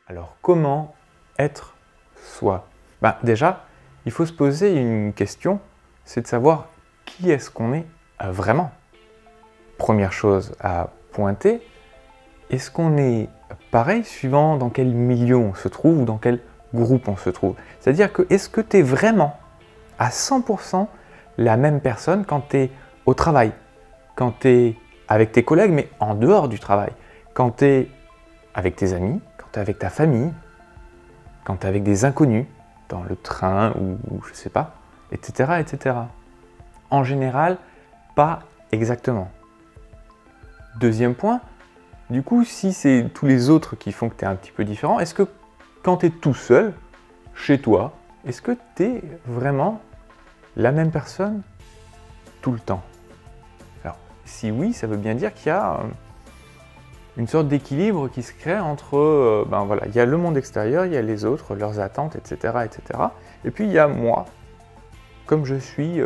Alors, comment être soi? Déjà, il faut se poser une question, c'est de savoir qui est-ce qu'on est vraiment. Première chose à pointer, est-ce qu'on est pareil suivant dans quel milieu on se trouve ou dans quel groupe on se trouve? C'est-à-dire que est-ce que tu es vraiment à 100% la même personne quand tu es au travail, quand tu es avec tes collègues, mais en dehors du travail, quand tu es avec tes amis, quand tu es avec ta famille, quand tu es avec des inconnus, dans le train ou je sais pas, etc., etc. En général, pas exactement. Deuxième point, du coup, si c'est tous les autres qui font que tu es un petit peu différent, est-ce que quand tu es tout seul, chez toi, est-ce que tu es vraiment la même personne tout le temps? Alors, si oui, ça veut bien dire qu'il y a une sorte d'équilibre qui se crée entre, voilà, il y a le monde extérieur, il y a les autres, leurs attentes, etc., etc. Et puis il y a moi, comme je suis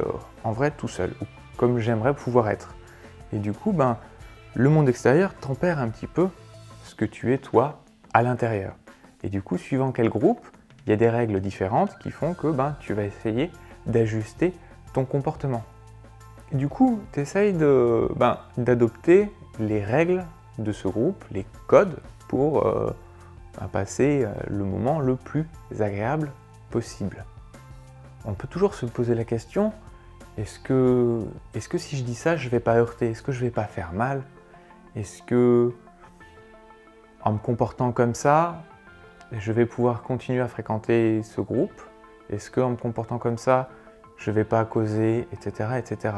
en vrai tout seul, ou comme j'aimerais pouvoir être. Et du coup, le monde extérieur tempère un petit peu ce que tu es toi à l'intérieur. Et du coup, suivant quel groupe, il y a des règles différentes qui font que tu vas essayer d'ajuster ton comportement. Et du coup, tu essayes d'adopter les règles de ce groupe, les codes, pour passer le moment le plus agréable possible. On peut toujours se poser la question, est-ce que si je dis ça, je ne vais pas heurter? Est-ce que je ne vais pas faire mal? Est-ce que, en me comportant comme ça, je vais pouvoir continuer à fréquenter ce groupe? Est-ce qu'en me comportant comme ça, je ne vais pas causer, etc., etc.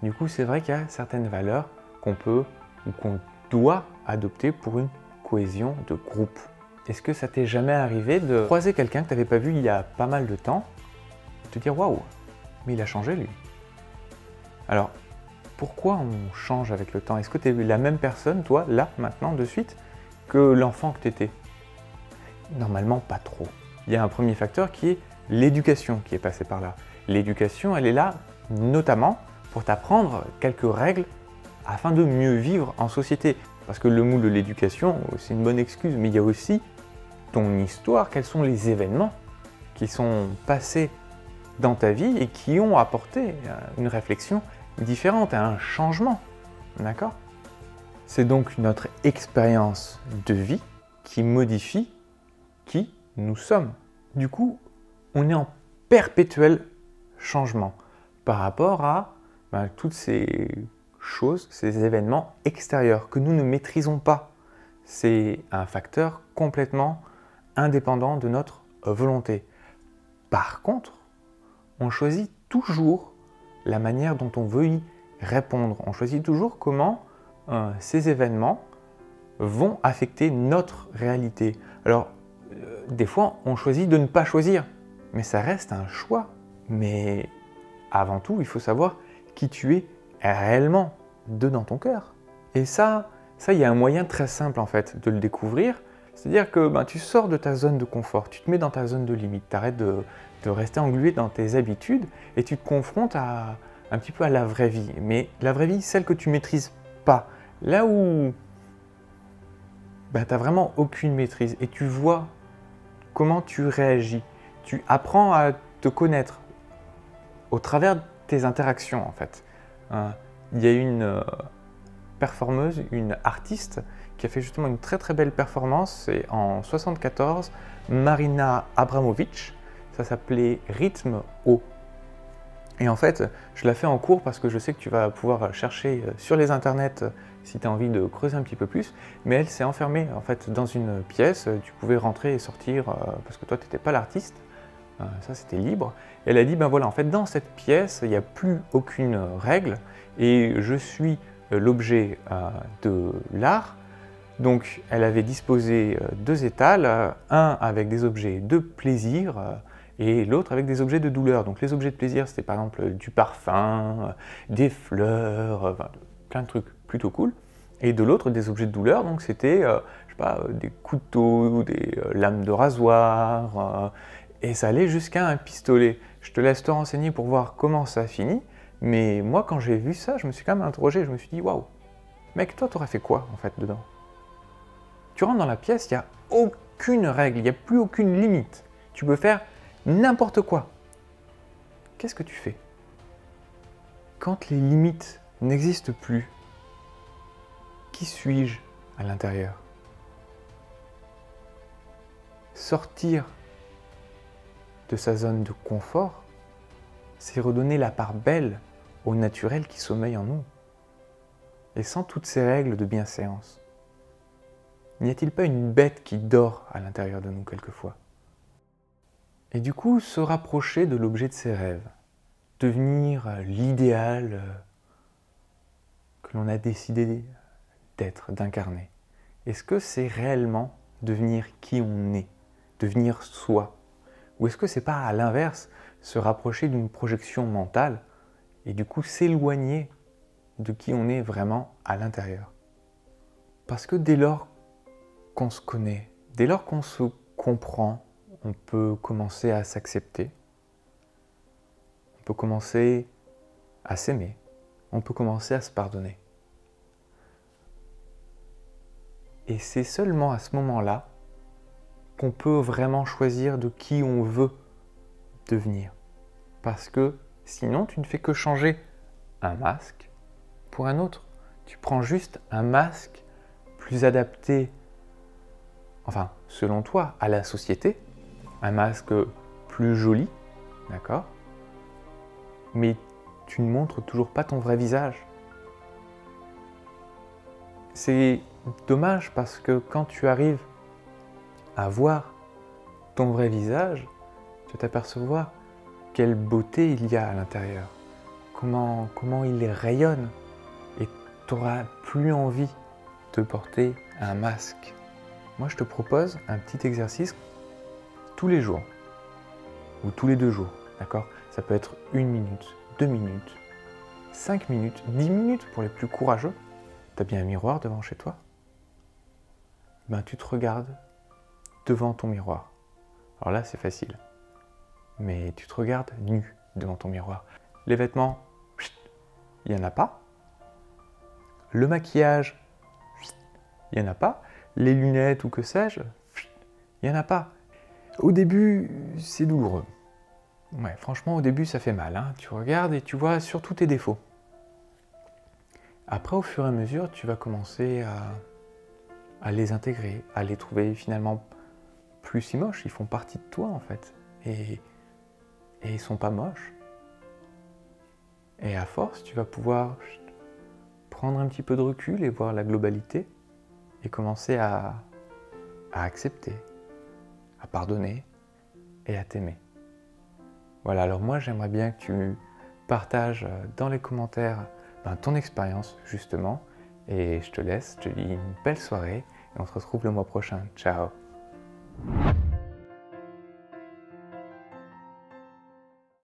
Du coup, c'est vrai qu'il y a certaines valeurs qu'on peut ou qu'on doit adopter pour une cohésion de groupe. Est-ce que ça t'est jamais arrivé de croiser quelqu'un que tu n'avais pas vu il y a pas mal de temps et te dire « Waouh, mais il a changé lui ». Alors, pourquoi on change avec le temps? Est-ce que tu es la même personne, toi, là, maintenant, de suite, que l'enfant que tu étais? Normalement, pas trop. Il y a un premier facteur qui est l'éducation qui est passée par là. L'éducation, elle est là notamment pour t'apprendre quelques règles afin de mieux vivre en société. Parce que le mot de l'éducation, c'est une bonne excuse, mais il y a aussi ton histoire, quels sont les événements qui sont passés dans ta vie et qui ont apporté une réflexion différente, un changement. D'accord? C'est donc notre expérience de vie qui modifie qui nous sommes. Du coup, on est en perpétuel changement par rapport à toutes ces choses, ces événements extérieurs que nous ne maîtrisons pas. C'est un facteur complètement indépendant de notre volonté. Par contre, on choisit toujours la manière dont on veut y répondre. On choisit toujours comment ces événements vont affecter notre réalité. Alors, des fois, on choisit de ne pas choisir, mais ça reste un choix. Mais avant tout, il faut savoir qui tu es réellement dans ton cœur. Et ça, il y a un moyen très simple en fait de le découvrir. C'est-à-dire que tu sors de ta zone de confort, tu te mets dans ta zone de limite, tu arrêtes de rester englué dans tes habitudes et tu te confrontes un petit peu à la vraie vie. Mais la vraie vie, celle que tu ne maîtrises pas. Là où tu n'as vraiment aucune maîtrise et tu vois comment tu réagis. Tu apprends à te connaître au travers de tes interactions en fait. Il y a une performeuse, une artiste qui a fait justement une très très belle performance, c'est en 1974, Marina Abramovic, ça s'appelait Rythme O. Et en fait, je la fais en cours parce que je sais que tu vas pouvoir chercher sur les internets si tu as envie de creuser un petit peu plus, mais elle s'est enfermée en fait dans une pièce, tu pouvais rentrer et sortir parce que toi tu n'étais pas l'artiste, ça c'était libre. Et elle a dit, voilà, en fait dans cette pièce, il n'y a plus aucune règle et je suis l'objet de l'art. Donc elle avait disposé deux étals, un avec des objets de plaisir et l'autre avec des objets de douleur. Donc les objets de plaisir, c'était par exemple du parfum, des fleurs, plein de trucs plutôt cool. Et de l'autre, des objets de douleur, donc c'était, je sais pas, des couteaux, des lames de rasoir, et ça allait jusqu'à un pistolet. Je te laisse te renseigner pour voir comment ça finit, mais moi quand j'ai vu ça, je me suis quand même interrogé, je me suis dit, waouh, mec, toi t'aurais fait quoi en fait dedans? Tu rentres dans la pièce, il n'y a aucune règle, il n'y a plus aucune limite. Tu peux faire n'importe quoi. Qu'est-ce que tu fais? Quand les limites n'existent plus, qui suis-je à l'intérieur? Sortir de sa zone de confort, c'est redonner la part belle au naturel qui sommeille en nous. Et sans toutes ces règles de bienséance, n'y a-t-il pas une bête qui dort à l'intérieur de nous quelquefois? Et du coup, se rapprocher de l'objet de ses rêves, devenir l'idéal que l'on a décidé d'être, d'incarner. Est-ce que c'est réellement devenir qui on est, devenir soi? Ou est-ce que c'est pas à l'inverse, se rapprocher d'une projection mentale et du coup s'éloigner de qui on est vraiment à l'intérieur? Parce que dès lors qu'on se connaît, dès lors qu'on se comprend, on peut commencer à s'accepter, on peut commencer à s'aimer, on peut commencer à se pardonner. Et c'est seulement à ce moment-là qu'on peut vraiment choisir de qui on veut devenir. Parce que sinon, tu ne fais que changer un masque pour un autre. Tu prends juste un masque plus adapté, enfin, selon toi, à la société, un masque plus joli, d'accord? Mais tu ne montres toujours pas ton vrai visage. C'est dommage parce que quand tu arrives à voir ton vrai visage, tu vas t'apercevoir quelle beauté il y a à l'intérieur, comment il rayonne, et tu n'auras plus envie de porter un masque. Moi, je te propose un petit exercice tous les jours, ou tous les 2 jours, d'accord? Ça peut être 1 minute, 2 minutes, 5 minutes, 10 minutes pour les plus courageux. Tu as bien un miroir devant chez toi? Ben, tu te regardes devant ton miroir. Alors là, c'est facile. Mais tu te regardes nu devant ton miroir. Les vêtements, il n'y en a pas. Le maquillage, il n'y en a pas. Les lunettes ou que sais-je, il n'y en a pas. Au début, c'est douloureux. Ouais, franchement, au début, ça fait mal, hein. Tu regardes et tu vois surtout tes défauts. Après, au fur et à mesure, tu vas commencer à les intégrer, à les trouver finalement plus si moches. Ils font partie de toi, en fait. Et ils ne sont pas moches. Et à force, tu vas pouvoir prendre un petit peu de recul et voir la globalité et commencer à accepter, à pardonner et à t'aimer. Voilà, alors moi j'aimerais bien que tu partages dans les commentaires ton expérience justement, et je te laisse, je te dis une belle soirée et on se retrouve le mois prochain. Ciao!